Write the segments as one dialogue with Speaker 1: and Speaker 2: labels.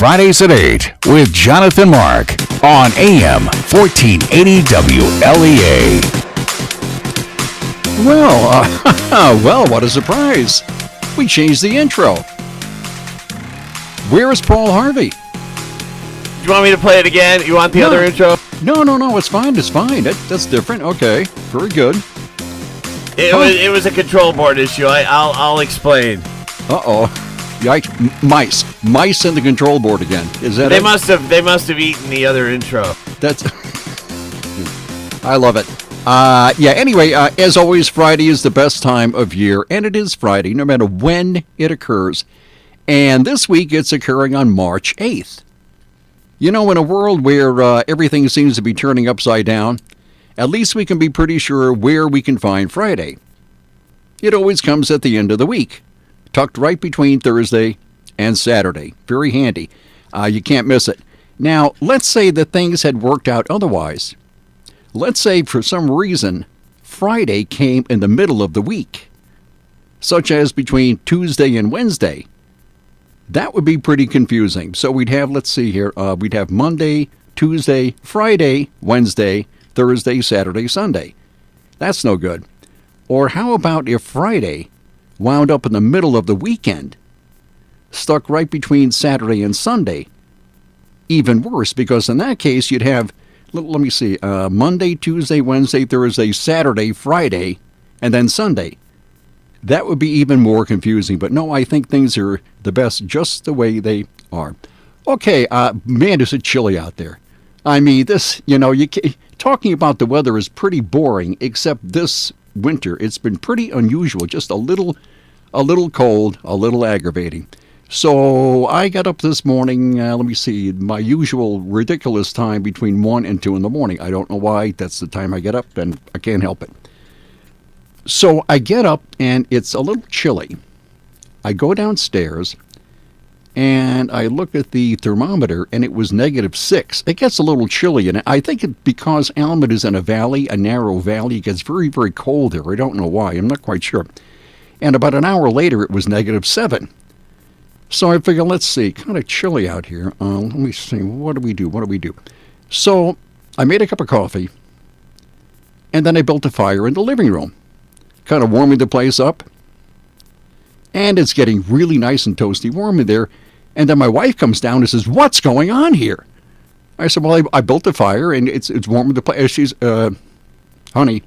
Speaker 1: Fridays at 8 with Jonathan Mark on AM 1480 WLEA.
Speaker 2: Well, what a surprise. We changed the intro. Where is Paul Harvey?
Speaker 3: Do you want me to play it again? You want the other intro?
Speaker 2: No, it's fine. That's different. Okay, very good.
Speaker 3: It was a control board issue. I'll explain.
Speaker 2: Uh-oh. Yikes. Mice in the control board again. Is that
Speaker 3: They
Speaker 2: it?
Speaker 3: must have eaten the other intro.
Speaker 2: That's I love it. Anyway, as always, Friday is the best time of year, and it is Friday, no matter when it occurs. And this week, it's occurring on March 8th. You know, in a world where everything seems to be turning upside down, at least we can be pretty sure where we can find Friday. It always comes at the end of the week, tucked right between Thursday and Saturday. Very handy. You can't miss it. Now, let's say that things had worked out otherwise. Let's say for some reason Friday came in the middle of the week, such as between Tuesday and Wednesday. That would be pretty confusing. So we'd have, let's see here, we'd have Monday, Tuesday, Friday, Wednesday, Thursday, Saturday, Sunday. That's no good. Or how about if Friday wound up in the middle of the weekend, stuck right between Saturday and Sunday? Even worse, because in that case you'd have, let me see, Monday, Tuesday, Wednesday, Thursday, Saturday, Friday, and then Sunday. That would be even more confusing. But no, I think things are the best just the way they are. Okay, man, is it chilly out there. I mean, this, talking about the weather is pretty boring, except this winter. It's been pretty unusual, just a little cold, a little aggravating. So I got up this morning, let me see, my usual ridiculous time between 1 and 2 in the morning. I don't know why. That's the time I get up, and I can't help it. So I get up, and it's a little chilly. I go downstairs, and I look at the thermometer, and it was -6. It gets a little chilly, and I think because Almond is in a valley, a narrow valley, it gets very, very cold there. I don't know why. I'm not quite sure. And about an hour later, it was -7. So I figure, let's see, kind of chilly out here. Let me see, what do we do? So I made a cup of coffee, and then I built a fire in the living room, kind of warming the place up. And it's getting really nice and toasty warm in there. And then my wife comes down and says, "What's going on here?" I said, "Well, I built a fire, and it's warming the place." She's, "Honey,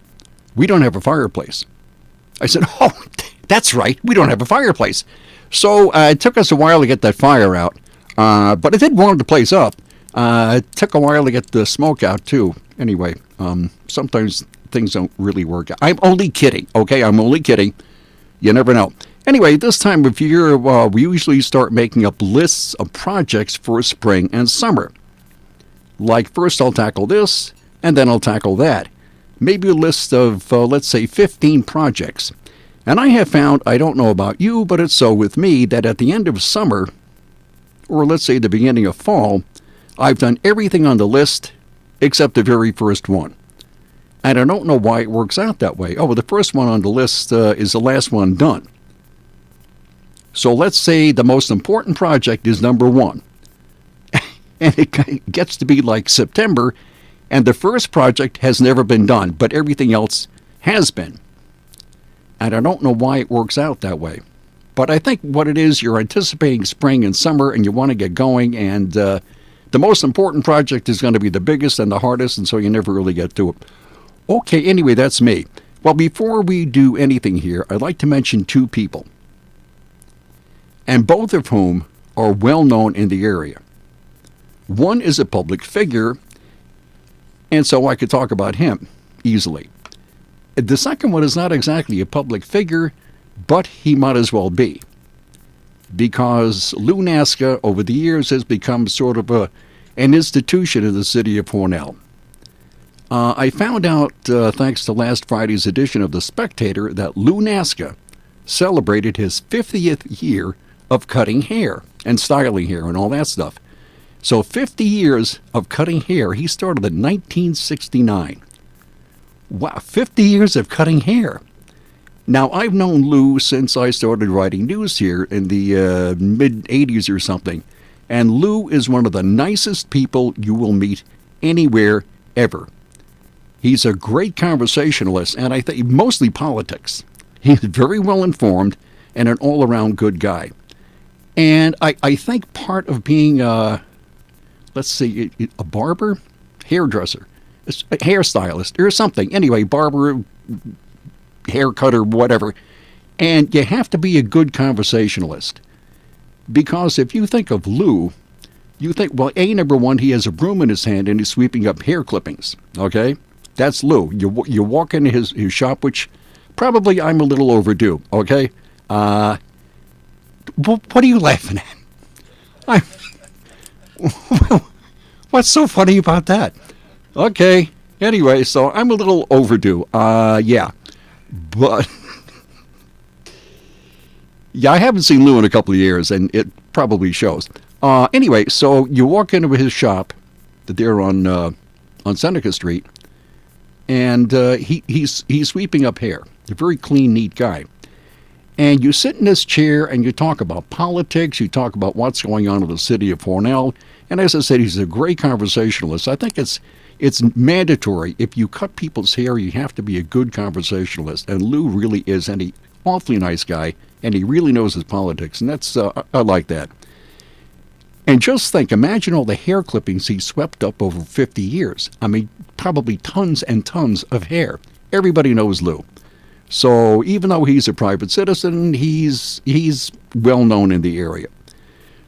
Speaker 2: we don't have a fireplace." I said, "Oh, that's right, we don't have a fireplace." So it took us a while to get that fire out, but it did warm the place up. It took a while to get the smoke out, too. Anyway, sometimes things don't really work out. I'm only kidding, okay? I'm only kidding. You never know. Anyway, this time of year, we usually start making up lists of projects for spring and summer. Like, first I'll tackle this, and then I'll tackle that. Maybe a list of, let's say, 15 projects. And I have found, I don't know about you, but it's so with me, that at the end of summer, or let's say the beginning of fall, I've done everything on the list except the very first one. And I don't know why it works out that way. Oh, well, the first one on the list is the last one done. So let's say the most important project is number 1. And it gets to be like September, and the first project has never been done, but everything else has been. And I don't know why it works out that way. But I think what it is, you're anticipating spring and summer, and you want to get going, and the most important project is going to be the biggest and the hardest, and so you never really get to it. Okay, anyway, that's me. Well, before we do anything here, I'd like to mention 2 people, and both of whom are well known in the area. One is a public figure, and so I could talk about him easily. The second one is not exactly a public figure, but he might as well be. Because Wlea over the years has become sort of an institution in the city of Hornell. I found out, thanks to last Friday's edition of The Spectator, that Wlea celebrated his 50th year of cutting hair and styling hair and all that stuff. So 50 years of cutting hair. He started in 1969. Wow, 50 years of cutting hair. Now, I've known Lou since I started writing news here in the mid-'80s or something. And Lou is one of the nicest people you will meet anywhere, ever. He's a great conversationalist, and I think mostly politics. He's very well informed and an all-around good guy. And I think part of being, let's see, a barber, hairdresser, a hairstylist, or something. Anyway, barber, haircutter, whatever. And you have to be a good conversationalist. Because if you think of Lou, you think, well, number one, he has a broom in his hand and he's sweeping up hair clippings. Okay? That's Lou. You walk into his shop, which probably I'm a little overdue. Okay? What are you laughing at? What's so funny about that? Okay. Anyway, so I'm a little overdue. Yeah. But yeah, I haven't seen Lou in a couple of years, and it probably shows. Anyway, so you walk into his shop there on Seneca Street, and he's sweeping up hair. A very clean, neat guy. And you sit in this chair and you talk about politics, you talk about what's going on in the city of Hornell. And as I said, he's a great conversationalist. I think it's mandatory. If you cut people's hair, you have to be a good conversationalist. And Lou really is, and he's an awfully nice guy, and he really knows his politics. And that's I like that. And just think, imagine all the hair clippings he swept up over 50 years. I mean, probably tons and tons of hair. Everybody knows Lou. So even though he's a private citizen, he's well known in the area.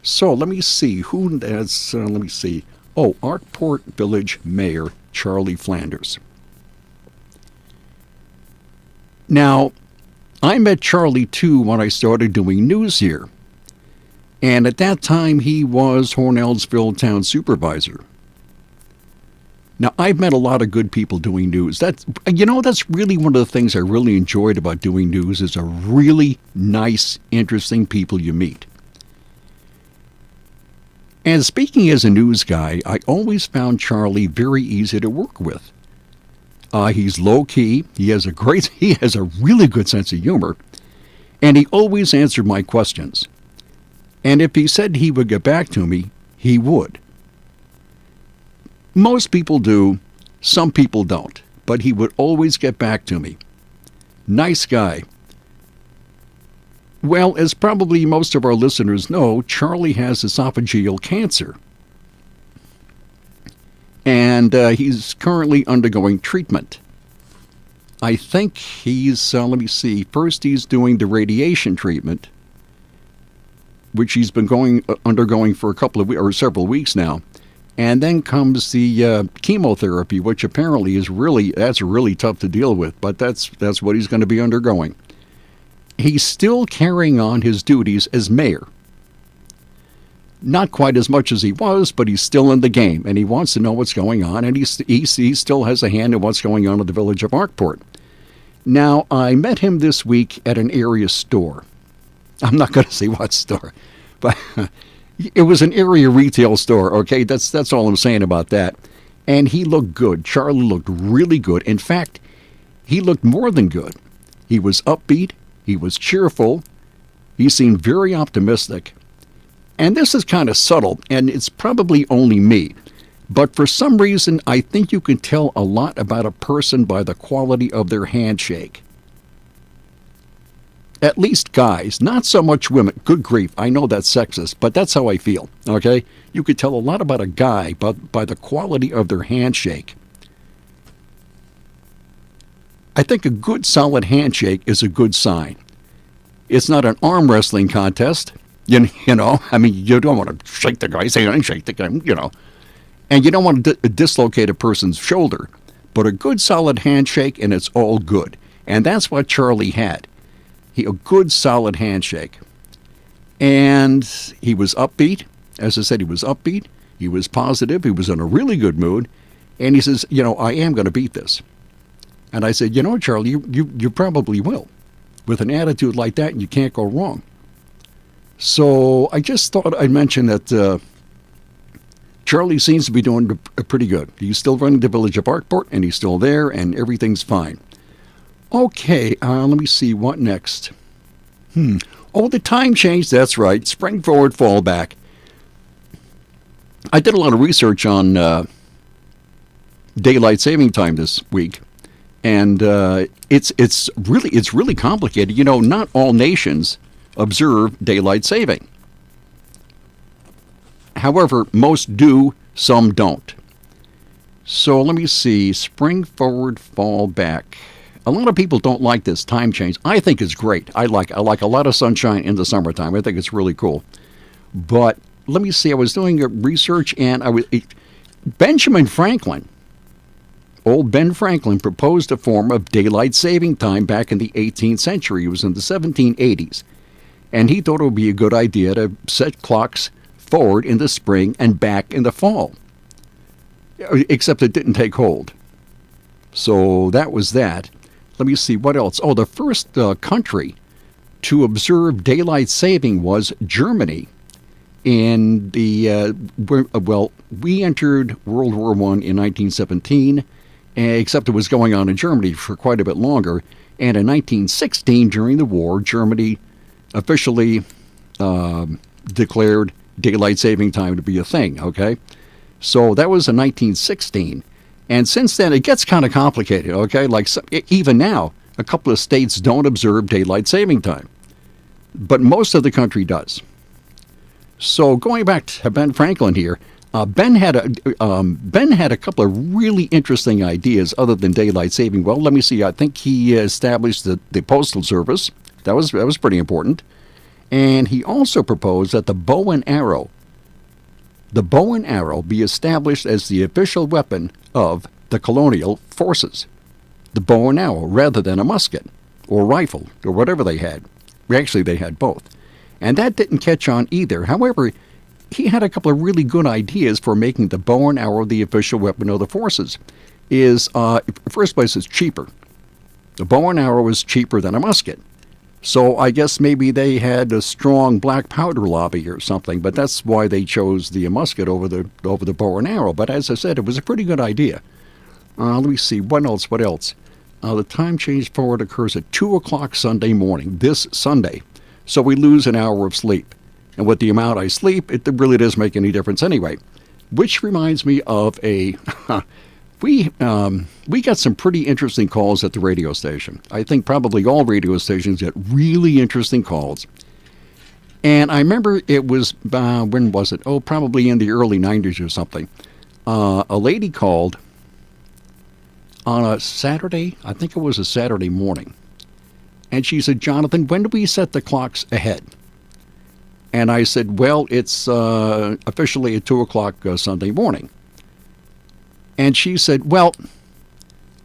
Speaker 2: So let me see who that's. Let me see. Oh, Arkport Village Mayor Charlie Flanders. Now, I met Charlie too when I started doing news here, and at that time he was Hornellsville town supervisor. Now, I've met a lot of good people doing news. That's really one of the things I really enjoyed about doing news is a really nice, interesting people you meet. And speaking as a news guy, I always found Charlie very easy to work with. He's low-key, he has a really good sense of humor, and he always answered my questions. And if he said he would get back to me, he would. Most people do, some people don't, but he would always get back to me. Nice guy. Well, as probably most of our listeners know, Charlie has esophageal cancer. And he's currently undergoing treatment. I think he's, let me see, first he's doing the radiation treatment, which he's been undergoing for a couple of weeks, or several weeks now. And then comes the chemotherapy, which apparently is that's really tough to deal with, but that's what he's going to be undergoing. He's still carrying on his duties as mayor. Not quite as much as he was, but he's still in the game, and he wants to know what's going on, and he still has a hand in what's going on in the village of Arkport. Now, I met him this week at an area store. I'm not going to say what store, but it was an area retail store, okay? That's all I'm saying about that. And he looked good. Charlie looked really good. In fact, he looked more than good. He was upbeat. He was cheerful. He seemed very optimistic. And this is kind of subtle, and it's probably only me. But for some reason, I think you can tell a lot about a person by the quality of their handshake. At least guys, not so much women. Good grief, I know that's sexist, but that's how I feel, okay? You could tell a lot about a guy by the quality of their handshake. I think a good solid handshake is a good sign. It's not an arm wrestling contest, you know. I mean, you don't want to shake the guy, say, I shake the guy, you know. And you don't want to dislocate a person's shoulder, but a good solid handshake and it's all good. And that's what Charlie had. A good solid handshake. And he was upbeat. As I said, he was upbeat. He was positive. He was in a really good mood. And he says, I am going to beat this. And I said, Charlie, you probably will. With an attitude like that, you can't go wrong. So I just thought I'd mention that Charlie seems to be doing pretty good. He's still running the village of Arkport, and he's still there, and everything's fine. Okay, let me see, what next? Oh, the time change, that's right. Spring forward, fall back. I did a lot of research on daylight saving time this week, and it's really complicated. Not all nations observe daylight saving. However, most do, some don't. So let me see. Spring forward, fall back. A lot of people don't like this time change. I think it's great. I like a lot of sunshine in the summertime. I think it's really cool. But let me see. I was doing research, and Benjamin Franklin, old Ben Franklin, proposed a form of daylight saving time back in the 18th century. It was in the 1780s. And he thought it would be a good idea to set clocks forward in the spring and back in the fall. Except it didn't take hold. So that was that. Let me see, what else? Oh, the first country to observe daylight saving was Germany. And we entered World War I in 1917, except it was going on in Germany for quite a bit longer. And in 1916, during the war, Germany officially declared daylight saving time to be a thing, okay? So that was in 1916. And since then, it gets kind of complicated, okay? Like, even now, a couple of states don't observe daylight saving time. But most of the country does. So going back to Ben Franklin here, Ben had a couple of really interesting ideas other than daylight saving. Well, let me see. I think he established the Postal Service. That was pretty important. And he also proposed that the bow and arrow be established as the official weapon of the colonial forces. The bow and arrow, rather than a musket or rifle or whatever they had. Actually, they had both. And that didn't catch on either. However, he had a couple of really good ideas for making the bow and arrow the official weapon of the forces. First place, it's cheaper. The bow and arrow is cheaper than a musket. So I guess maybe they had a strong black powder lobby or something, but that's why they chose the musket over the bow and arrow. But as I said, it was a pretty good idea. Let me see, what else? The time change forward occurs at 2 o'clock Sunday morning, this Sunday. So we lose an hour of sleep. And with the amount I sleep, it really doesn't make any difference anyway. Which reminds me of we got some pretty interesting calls at the radio station. I think probably all radio stations get really interesting calls. And I remember it was, when was it? Oh, probably in the early 90s or something. A lady called on a Saturday, I think it was a Saturday morning. And she said, Jonathan, when do we set the clocks ahead? And I said, well, it's officially at 2 o'clock Sunday morning. And she said, well,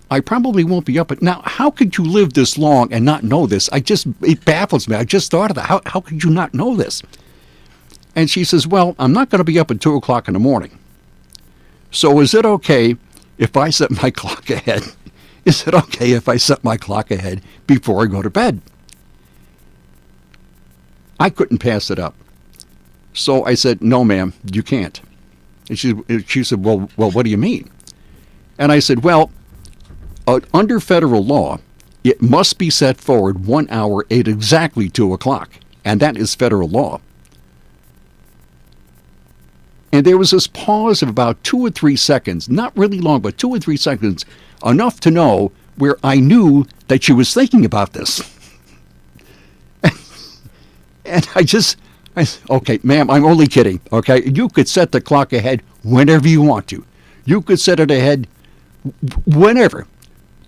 Speaker 2: I probably won't be up. Now, how could you live this long and not know this? It baffles me. I just thought of that. How could you not know this? And she says, well, I'm not going to be up at 2 o'clock in the morning. So is it okay if I set my clock ahead? Is it okay if I set my clock ahead before I go to bed? I couldn't pass it up. So I said, no, ma'am, you can't. And she said, well, what do you mean? And I said, well, under federal law, it must be set forward 1 hour at exactly 2 o'clock. And that is federal law. And there was this pause of about 2 or 3 seconds, not really long, but 2 or 3 seconds, enough to know where I knew that she was thinking about this. And I said, okay, ma'am, I'm only kidding, okay? You could set the clock ahead whenever you want to. You could set it ahead whenever.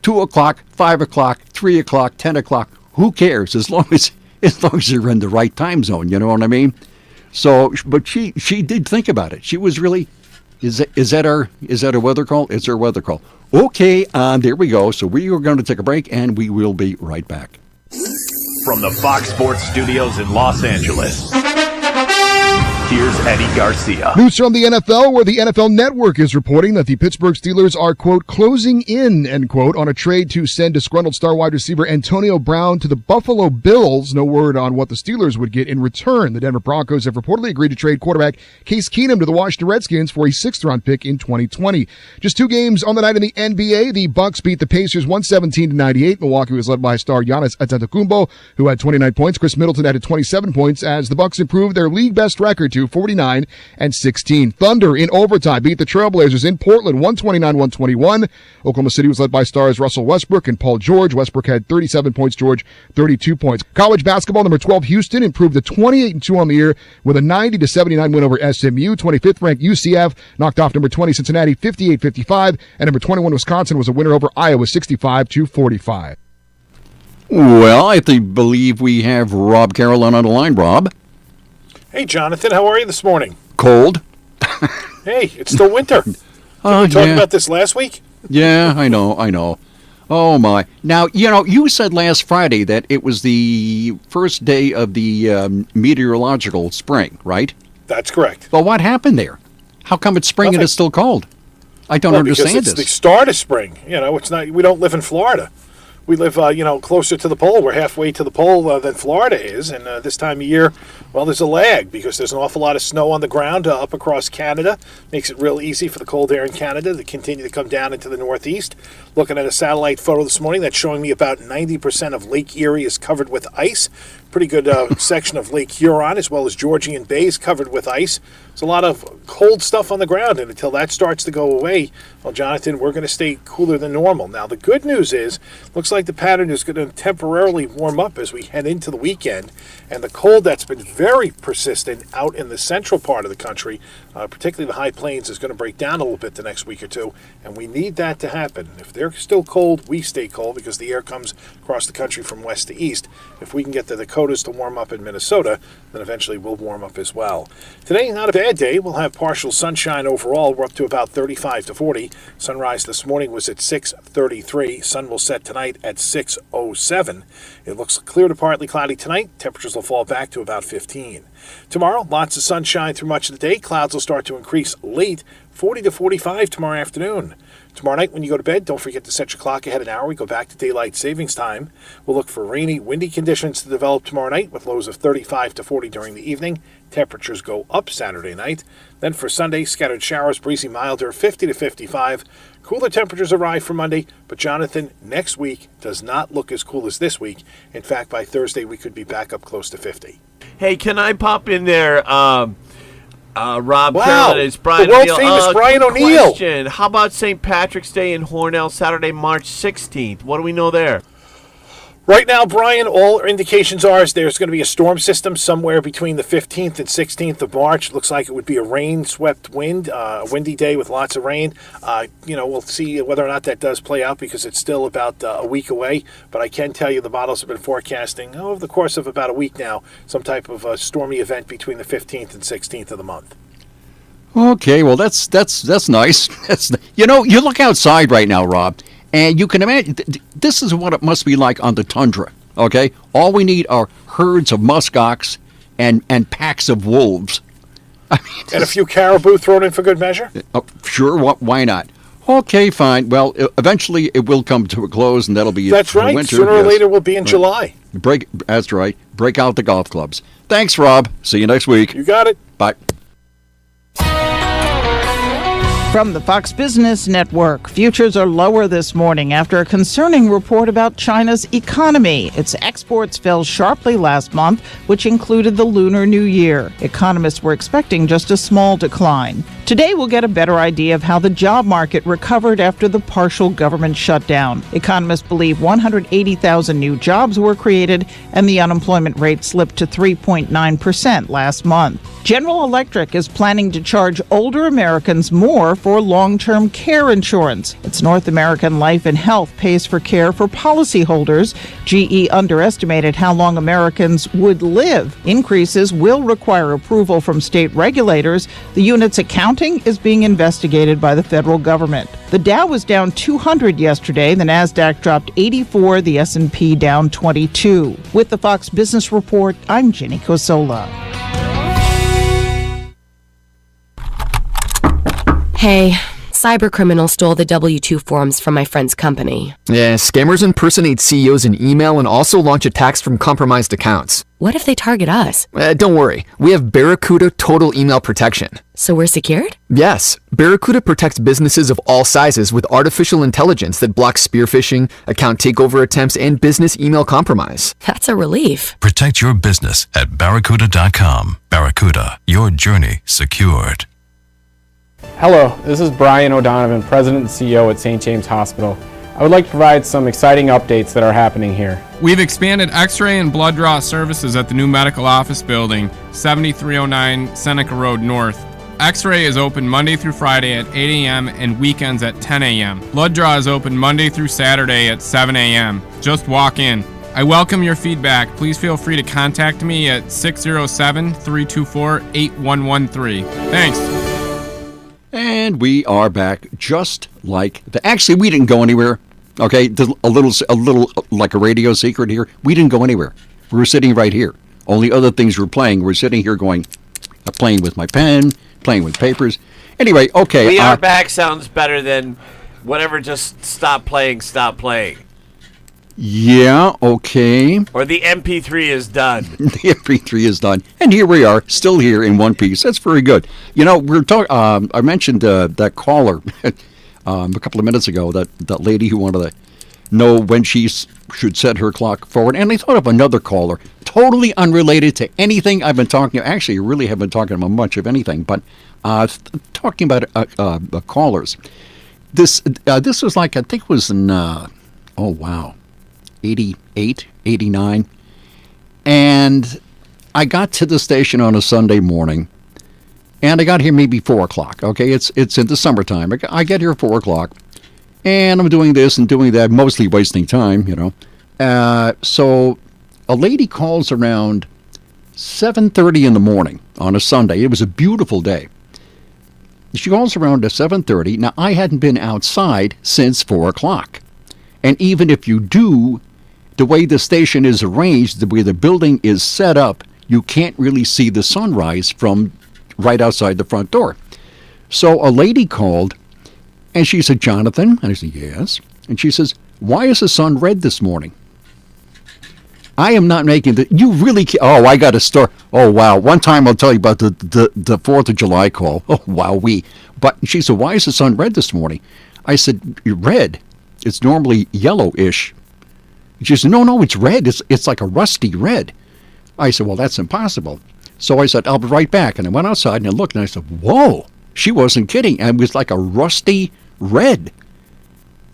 Speaker 2: 2 o'clock, 5 o'clock, 3 o'clock, 10 o'clock, who cares? As long as you're in the right time zone, you know what I mean? So, but she did think about it. She was really, is that a weather call? It's our weather call. Okay, there we go. So we are going to take a break, and we will be right back.
Speaker 4: From the Fox Sports Studios in Los Angeles, here's Eddie Garcia.
Speaker 5: News from the NFL, where the NFL Network is reporting that the Pittsburgh Steelers are, quote, closing in, end quote, on a trade to send disgruntled star wide receiver Antonio Brown to the Buffalo Bills. No word on what the Steelers would get in return. The Denver Broncos have reportedly agreed to trade quarterback Case Keenum to the Washington Redskins for a 6th-round pick in 2020. Just 2 games on the night in the NBA. The Bucks beat the Pacers 117-98. Milwaukee was led by star Giannis Antetokounmpo, who had 29 points. Chris Middleton added 27 points as the Bucks improved their league best record to 102, 49, and 16. Thunder in overtime beat the Trailblazers in Portland 129-121. Oklahoma City was led by stars Russell Westbrook and Paul George. Westbrook had 37 points, George 32 points. College basketball, number 12 Houston improved to 28-2 on the year with a 90-79 win over SMU. 25th ranked UCF knocked off number 20 Cincinnati 58-55, and number 21 Wisconsin was a winner over Iowa 65-45.
Speaker 2: Well, I believe we have Rob Carolyn on the line. Rob?
Speaker 6: Hey, Jonathan, how are you this morning?
Speaker 2: Cold?
Speaker 6: Hey, it's still winter. Did we talk about this last week?
Speaker 2: Yeah, I know. Oh, my. Now, you said last Friday that it was the first day of the meteorological spring, right?
Speaker 6: That's correct.
Speaker 2: Well, what happened there? How come it's spring and it's still cold? I don't understand
Speaker 6: because it's the start of spring. It's not. We don't live in Florida. We live, closer to the pole. We're halfway to the pole than Florida is. And this time of year, well, there's a lag because there's an awful lot of snow on the ground up across Canada. Makes it real easy for the cold air in Canada to continue to come down into the northeast. Looking at a satellite photo this morning that's showing me about 90% of Lake Erie is covered with ice. Pretty good section of Lake Huron, as well as Georgian Bay, is covered with ice. There's a lot of cold stuff on the ground, and until that starts to go away, well, Jonathan, we're going to stay cooler than normal. Now, the good news is, looks like the pattern is going to temporarily warm up as we head into the weekend, and the cold that's been very persistent out in the central part of the country, particularly the high plains, is going to break down a little bit the next week or two, and we need that to happen. If they're still cold, we stay cold because the air comes across the country from west to east. If we can get the Dakotas to warm up in Minnesota, then eventually we'll warm up as well. Today, not a bad day. We'll have partial sunshine overall. We're up to about 35 to 40. Sunrise this morning was at 6:33. Sun will set tonight at 6:07. It looks clear to partly cloudy tonight. Temperatures will fall back to about 15. Tomorrow, lots of sunshine through much of the day. Clouds will start to increase late, 40 to 45 tomorrow afternoon. Tomorrow night when you go to bed, don't forget to set your clock ahead an hour. We go back to daylight savings time. We'll look for rainy, windy conditions to develop tomorrow night with lows of 35 to 40 during the evening. Temperatures go up Saturday night. Then for Sunday, scattered showers, breezy milder, 50 to 55. Cooler temperatures arrive for Monday, but Jonathan, next week does not look as cool as this week. In fact, by Thursday, we could be back up close to 50.
Speaker 3: Hey, can I pop in there? Rob
Speaker 6: Wow,
Speaker 3: it's Brian
Speaker 6: the
Speaker 3: O'Neill.
Speaker 6: world-famous Brian O'Neill.
Speaker 3: Question. How about St. Patrick's Day in Hornell, Saturday, March 16th? What do we know there?
Speaker 6: Right now, Brian, all indications are is there's going to be a storm system somewhere between the 15th and 16th of March. Looks like it would be a rain-swept wind, a windy day with lots of rain. We'll see whether or not that does play out because it's still about a week away. But I can tell you the models have been forecasting over the course of about a week now some type of a stormy event between the 15th and 16th of the month.
Speaker 2: Okay, well, that's nice. You look outside right now, Rob, and you can imagine this is what it must be like on the tundra. Okay, all we need are herds of muskox and packs of wolves.
Speaker 6: And a few caribou thrown in for good measure.
Speaker 2: Sure, why not? Okay, fine. Well, eventually it will come to a close, and that'll be
Speaker 6: That's
Speaker 2: for
Speaker 6: right.
Speaker 2: winter.
Speaker 6: Sooner or later, we'll be in July.
Speaker 2: That's right. Break out the golf clubs. Thanks, Rob. See you next week.
Speaker 6: You got it.
Speaker 2: Bye.
Speaker 7: From the Fox Business Network, futures are lower this morning after a concerning report about China's economy. Its exports fell sharply last month, which included the Lunar New Year. Economists were expecting just a small decline. Today, we'll get a better idea of how the job market recovered after the partial government shutdown. Economists believe 180,000 new jobs were created, and the unemployment rate slipped to 3.9% last month. General Electric is planning to charge older Americans more for long-term care insurance. Its North American Life and Health pays for care for policyholders. GE underestimated how long Americans would live. Increases will require approval from state regulators. The unit's accounting is being investigated by the federal government. The Dow was down 200 yesterday. The Nasdaq dropped 84. The S&P down 22. With the Fox Business Report, I'm Jenny Cosola.
Speaker 8: Hey, cybercriminals stole the W-2 forms from my friend's company.
Speaker 9: Yeah, scammers impersonate CEOs in email and also launch attacks from compromised accounts.
Speaker 8: What if they target us?
Speaker 9: Don't worry, we have Barracuda Total Email Protection.
Speaker 8: So we're secured?
Speaker 9: Yes, Barracuda protects businesses of all sizes with artificial intelligence that blocks spear phishing, account takeover attempts, and business email compromise.
Speaker 8: That's a relief.
Speaker 1: Protect your business at Barracuda.com. Barracuda, your journey secured.
Speaker 10: Hello, this is Brian O'Donovan, President and CEO at St. James Hospital. I would like to provide some exciting updates that are happening here.
Speaker 11: We've expanded X-ray and blood draw services at the new medical office building, 7309 Seneca Road North. X-ray is open Monday through Friday at 8 a.m. and weekends at 10 a.m. Blood draw is open Monday through Saturday at 7 a.m. Just walk in. I welcome your feedback. Please feel free to contact me at 607-324-8113. Thanks.
Speaker 2: And we are back just like that. Actually, we didn't go anywhere. Okay, a little like a radio secret here. We didn't go anywhere. We were sitting right here. Only other things were playing. We're sitting here going, playing with my pen, playing with papers. Anyway, okay.
Speaker 3: We Are Back sounds better than whatever just stop playing.
Speaker 2: Yeah, okay.
Speaker 3: Or the MP3 is done.
Speaker 2: The MP3 is done. And here we are, still here in one piece. That's very good. You know, we're talking. I mentioned that caller a couple of minutes ago, that lady who wanted to know when she should set her clock forward. And I thought of another caller, totally unrelated to anything I've been talking about. Actually, I really haven't been talking about much of anything, but talking about callers. This was like, I think it was in, 88, 89. And I got to the station on a Sunday morning, and I got here maybe 4 o'clock. Okay, it's in the summertime. I get here at 4 o'clock, and I'm doing this and doing that, mostly wasting time, you know. So a lady calls around 7:30 in the morning on a Sunday. It was a beautiful day. She calls around at 7:30. Now, I hadn't been outside since 4 o'clock. And even if you do, the way the station is arranged, the way the building is set up, you can't really see the sunrise from right outside the front door. So a lady called, and she said, "Jonathan?" And I said, "Yes." And she says, "Why is the sun red this morning?" I am not making the... You really... I got a story. Oh, wow. One time I'll tell you about the 4th of July call. Oh, wow. But she said, "Why is the sun red this morning?" I said, "Red. It's normally yellowish." She said, No, it's red. It's like a rusty red. I said, "Well, that's impossible." So I said, "I'll be right back." And I went outside and I looked and I said, "Whoa." She wasn't kidding. And it was like a rusty red.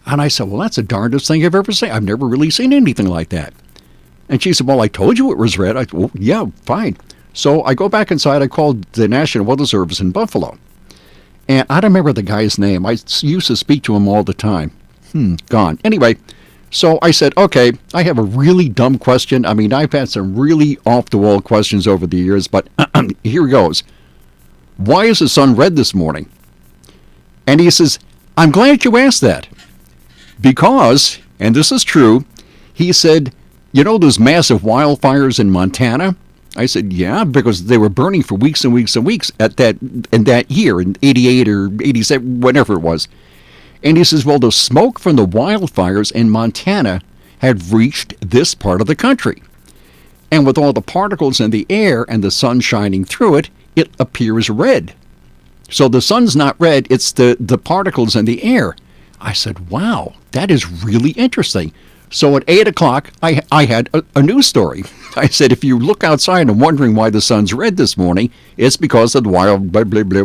Speaker 2: And I said, "Well, that's the darndest thing I've ever seen. I've never really seen anything like that." And she said, "Well, I told you it was red." I said, "Well, yeah, fine." So I go back inside. I called the National Weather Service in Buffalo. And I don't remember the guy's name. I used to speak to him all the time. Gone. Anyway, so I said, "Okay, I have a really dumb question." I mean, I've had some really off-the-wall questions over the years, but here goes. "Why is the sun red this morning?" And he says, "I'm glad you asked that. Because," and this is true, he said, "You know those massive wildfires in Montana?" I said, "Yeah, because they were burning for weeks and weeks and weeks in that year, in 88 or 87, whatever it was." And he says, "Well, the smoke from the wildfires in Montana had reached this part of the country. And with all the particles in the air and the sun shining through it, it appears red. So the sun's not red, it's the particles in the air." I said, "Wow, that is really interesting." So at 8 o'clock, I had a news story. I said, "If you look outside and wondering why the sun's red this morning, it's because of the wild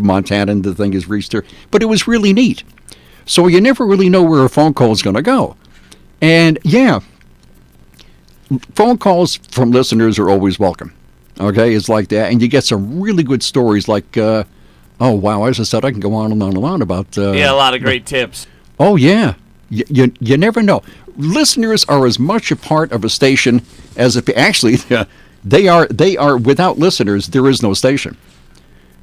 Speaker 2: Montana and the thing has reached there." But it was really neat. So you never really know where a phone call is going to go. And yeah, phone calls from listeners are always welcome. Okay, it's like that. And you get some really good stories like, oh, wow, as I said, I can go on and on and on about...
Speaker 3: a lot of great tips.
Speaker 2: Oh, yeah. You never know. Listeners are as much a part of a station as if... Actually, they are without listeners, there is no station.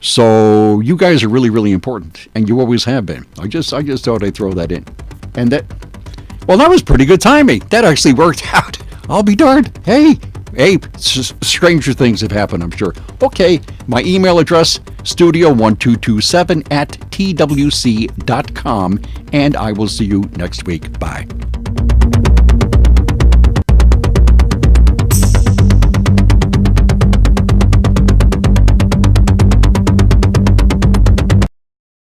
Speaker 2: So you guys are really, really important, and you always have been. I just thought I'd throw that in. And that was pretty good timing. That actually worked out. I'll be darned. Hey, stranger things have happened, I'm sure. Okay, my email address, studio1227@twc.com, and I will see you next week. Bye.